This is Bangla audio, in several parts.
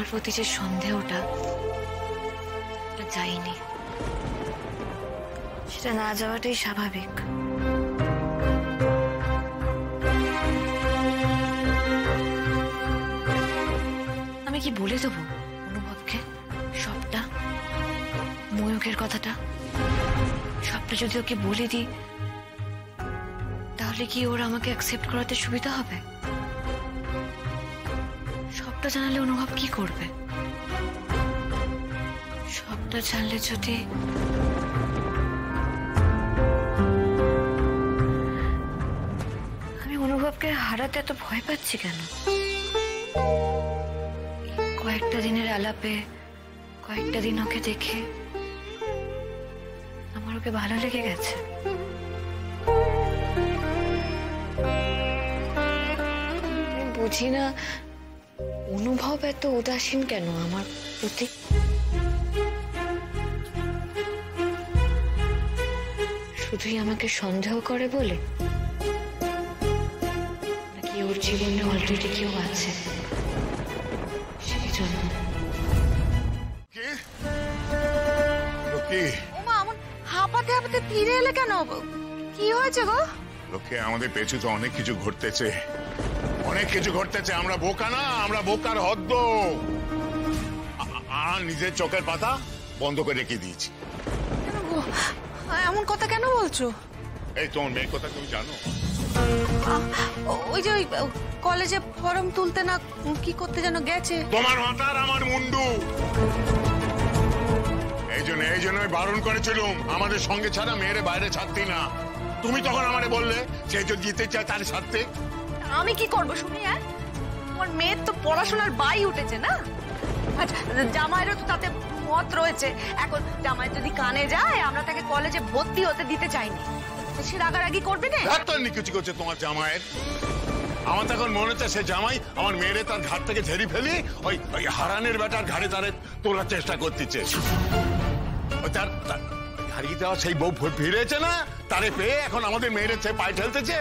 প্রতি যে সন্দেহটা যায়নি, সেটা না যাওয়াটাই স্বাভাবিক। আমি কি বলে দেবো অনুভবকে সবটা, ময়ূকের কথাটা সবটা যদি ওকে বলে দিই, তাহলে কি ওরা আমাকে অ্যাকসেপ্ট করাতে সুবিধা হবে? সবটা জানালে অনুভব কি করবে? সবটা জানলে যদি আমি অনুভবকে হারাতে এত ভয় পাচ্ছি কেন? কয়েকটা দিনের আলাপে, কয়েকটা দিন ওকে দেখে আমার ওকে ভালো লেগে গেছে। বুঝি না অনুভব এত উদাসীন কেন আমার প্রতি। শুধুই আমাকে সন্দেহ করে বলে, নাকি ওর জীবনে অলরেডি কেউ আছে সেই জন্য? হাঁপাতে হাঁপাতে ফিরে এলে কেন? কি হয়েছে গো? লোকে আমাদের পেছু তো অনেক কিছু ঘটতেছে, অনেক কিছু ঘটতেছে। আমরা বোকা না, আমরা বোকার হদ্দ। আর নিজের চোখের পাতা বন্ধ করে রেখে দিয়েছি। এমন কথা কেন বলছো? এই তোমার মেয়ের কথা তুমি জানো? ওই যে কলেজে ফর্ম তুলতে না কি করতে যেন গেছে। তোমার মাথার আমার মুন্ডু। এই জন্য বারণ করেছিলাম, আমাদের সঙ্গে ছাড়া মেয়েরে বাইরে ছাড়তে না। তুমি তখন আমারে বললে যে যদি জিতে চায় তাহলে ছাড়তে। আমি কি করবো শুনি? তোমার মেয়ের তো পড়াশোনার বাই উঠেছে না? আচ্ছা, জামাইয়েরও তো তাতে মত রয়েছে। এখন জামাই যদি কানে যায়, আমরা তাকে কলেজে ভর্তি হতে দিতে চাইনি, সে রাগারাগি করবে না? নিকুচি করছে তোমার জামাইয়ের। আমার তখন মনে হচ্ছে সে জামাই আমার মেয়েরে তার ঘাট থেকে ঝেড়ে ফেলি ওই হারানের বেটার ঘাড়ে তারে তোলার চেষ্টা করতেছে। তার হারিয়ে যাওয়া সেই বউ ফিরেছে না, তারে পেয়ে এখন আমাদের মেয়েরে পায়ে ঠেলতেছে।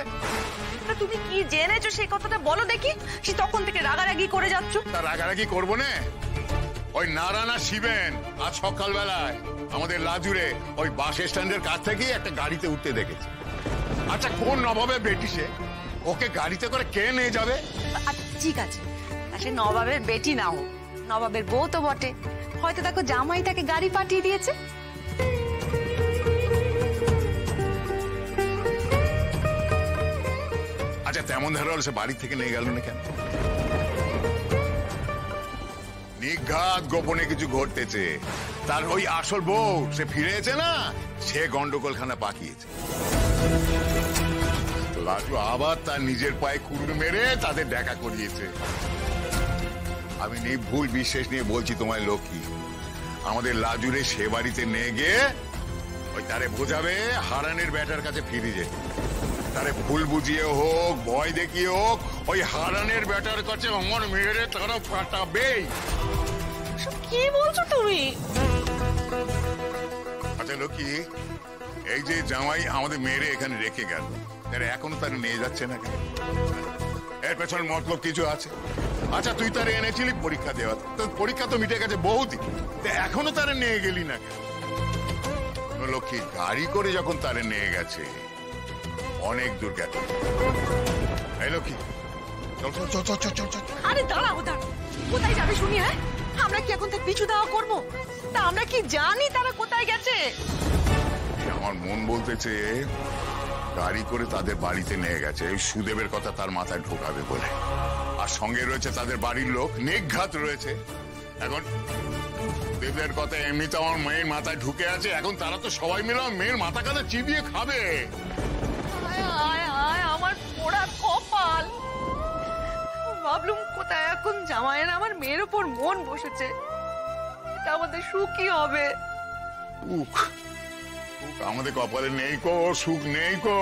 তুমি কি জেনেছো সেই কথাটা বলো দেখি। সে তখন থেকে রাগারাগি করে যাচ্ছ। তা রাগারাগি করবো না? ওই নারায়ণা শিবেন আজ সকালবেলায় আমাদের লাজুরে ওই বাস স্ট্যান্ডের কাছ থেকে একটা গাড়িতে উঠতে দেখেছে। আচ্ছা, কোন নবাবের বেটি সে? ওকে গাড়িতে করে কে নিয়ে যাবে? ঠিক আছে, সে নবাবের বেটি না হোক, নবাবের বউ তো বটে। হয়তো দেখো জামাই তাকে গাড়ি পাঠিয়ে দিয়েছে। আচ্ছা, তেমন ধারা সে বাড়ি থেকে নিয়ে গেল না কেন? নিঘাত গোপনে কিছু ঘটতেছে। তার ওই আসল বউ সে ফিরেছে না, সে গন্ডগোলখানা পাকিয়েছে। লাজু আবার তার নিজের পায়ে কুড়ুল মেরে তাদের দেখা করিয়েছে। আমি নির্ভুল বিশ্বাস নিয়ে বলছি তোমায় লক্ষ্মী, আমাদের লাজুরে সে বাড়িতে নিয়ে গিয়ে ওই তারে বোঝাবে হারানের ব্যাটার কাছে ফিরে যেতে। তারে ভুল বুঝিয়ে হোক, ভয় দেখিয়ে হোক, ওই হারানের ব্যাটার কাছে আমার মেয়েরে তারা ফাটাবে। কি বলছো তুমি? আচ্ছা লক্ষ্মী, এই যে জামাই আমাদের মেয়েরে এখানে রেখে গেল, এখনো তারা নিয়ে যাচ্ছে না কেন? এর পেছনে মতলব কিছু আছে। আচ্ছা, তুই তারা এনেছিলি পরীক্ষা দেওয়া, তোর পরীক্ষা তো মিটে গেছে বহুদিন, এখনো তারা নিয়ে গেলি না কেন? লক্ষ্মী, গাড়ি করে যখন তারা নিয়ে গেছে অনেক দূর গেছে। এই লক্ষ্মী, চল চল চল চল চল চল। আরে দাঁড়াও দাঁড়াও, কোথায় যাবে শুনি? আমরা কি এখন তার পিছু দেওয়া করবো? তা আমরা কি জানি তারা কোথায় গেছে? আমার মন বলতেছে গাড়ি করে তাদের বাড়িতে নিয়ে গেছে, এই সুদেবের কথা তার মাথায় ঢোকাবে বলে। আর সঙ্গে রয়েছে তাদের বাড়ির লোক, নিঘাত রয়েছে। এখন দেবের কথা এমনিতে আমার মেয়ের মাথায় ঢুকে আছে, এখন তারা তো সবাই মিলে মেয়ের মাথা কাছে চিবিয়ে খাবে। আমার পোড়া কপাল। ভাবলুম কোথায় এখন জামাইয়ের আমার মেয়ের উপর মন বসেছে, এটা আমাদের সুখই হবে। আমাদের কপালে নেই কো, সুখ নেই কো।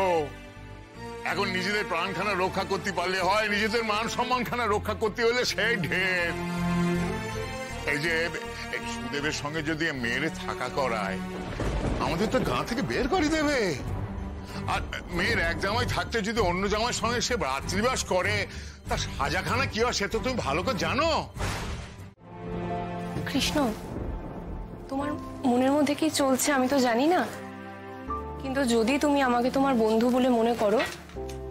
এখন নিজেদের প্রাণখানা রক্ষা করতে পারলে হয়, নিজেদের মান সম্মানখানা রক্ষা করতে হলে সেই ঢের। এই যে সুদেবের সঙ্গে যদি মেয়েরে থাকা করায়, আমাদের তো গাঁ থেকে বের করে দেবে। আর মেয়ের এক জামাই থাকতে যদি অন্য জামাইয়ের সঙ্গে সে রাত্রিবাস করে, তার সাজাখানা কি হয় সে তো তুমি ভালো করে জানো। কৃষ্ণ, তোমার মনের মধ্যে কি চলছে আমি তো জানি না, কিন্তু যদি তুমি আমাকে তোমার বন্ধু বলে মনে করো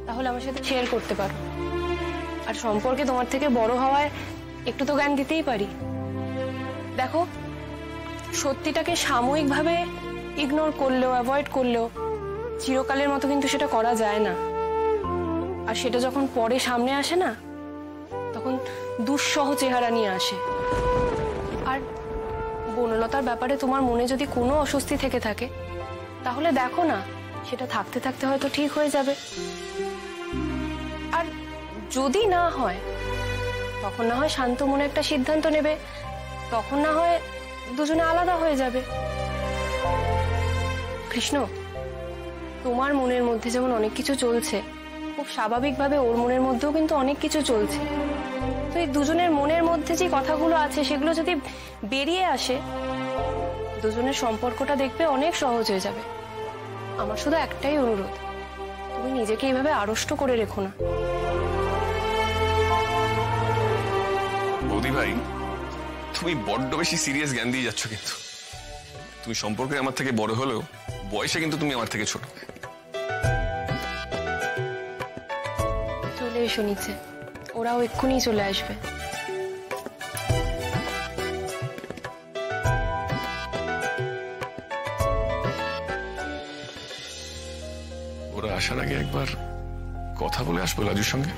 তাহলে আমার সাথে শেয়ার করতে পারো। আর সম্পর্কে তোমার থেকে বড় হওয়ায় একটু তো জ্ঞান দিতেই পারি। দেখো, সত্যিটাকে সাময়িকভাবে ইগনোর করলেও, অ্যাভয়েড করলেও চিরকালের মতো কিন্তু সেটা করা যায় না। আর সেটা যখন পরে সামনে আসে না, তখন দুঃসহ চেহারা নিয়ে আসে। আর বনলতার ব্যাপারে তোমার মনে যদি কোনো অস্বস্তি থেকে থাকে, তাহলে দেখো না, সেটা থাকতে থাকতে হয়তো ঠিক হয়ে যাবে। আর যদি না হয়, তখন না হয় শান্ত মনে একটা সিদ্ধান্ত নেবে, তখন না হয় দুজনে আলাদা হয়ে যাবে। কৃষ্ণ, তোমার মনের মধ্যে যেমন অনেক কিছু চলছে, খুব স্বাভাবিকভাবে ওর মনের মধ্যেও কিন্তু অনেক কিছু চলছে। তো এই দুজনের মনের মধ্যে যে কথাগুলো আছে সেগুলো যদি বেরিয়ে আসে, দুজনের সম্পর্কটা দেখবে অনেক সহজ হয়ে যাবে। আমার শুধু একটাই অনুরোধ, তুমি নিজেকে এইভাবে আড়ষ্ট করে রেখো না। বৌদি ভাই, তুমি বড্ড বেশি সিরিয়াস জ্ঞান দিয়ে যাচ্ছ। কিন্তু তুমি সম্পর্কে আমার থেকে বড় হলেও বয়সে কিন্তু তুমি আমার থেকে ছোট। চলে এসো নিচে, ওরাও এক্ষুনি চলে আসবে। ওরা আসার আগে একবার কথা বলে আসবো রাজুর সঙ্গে।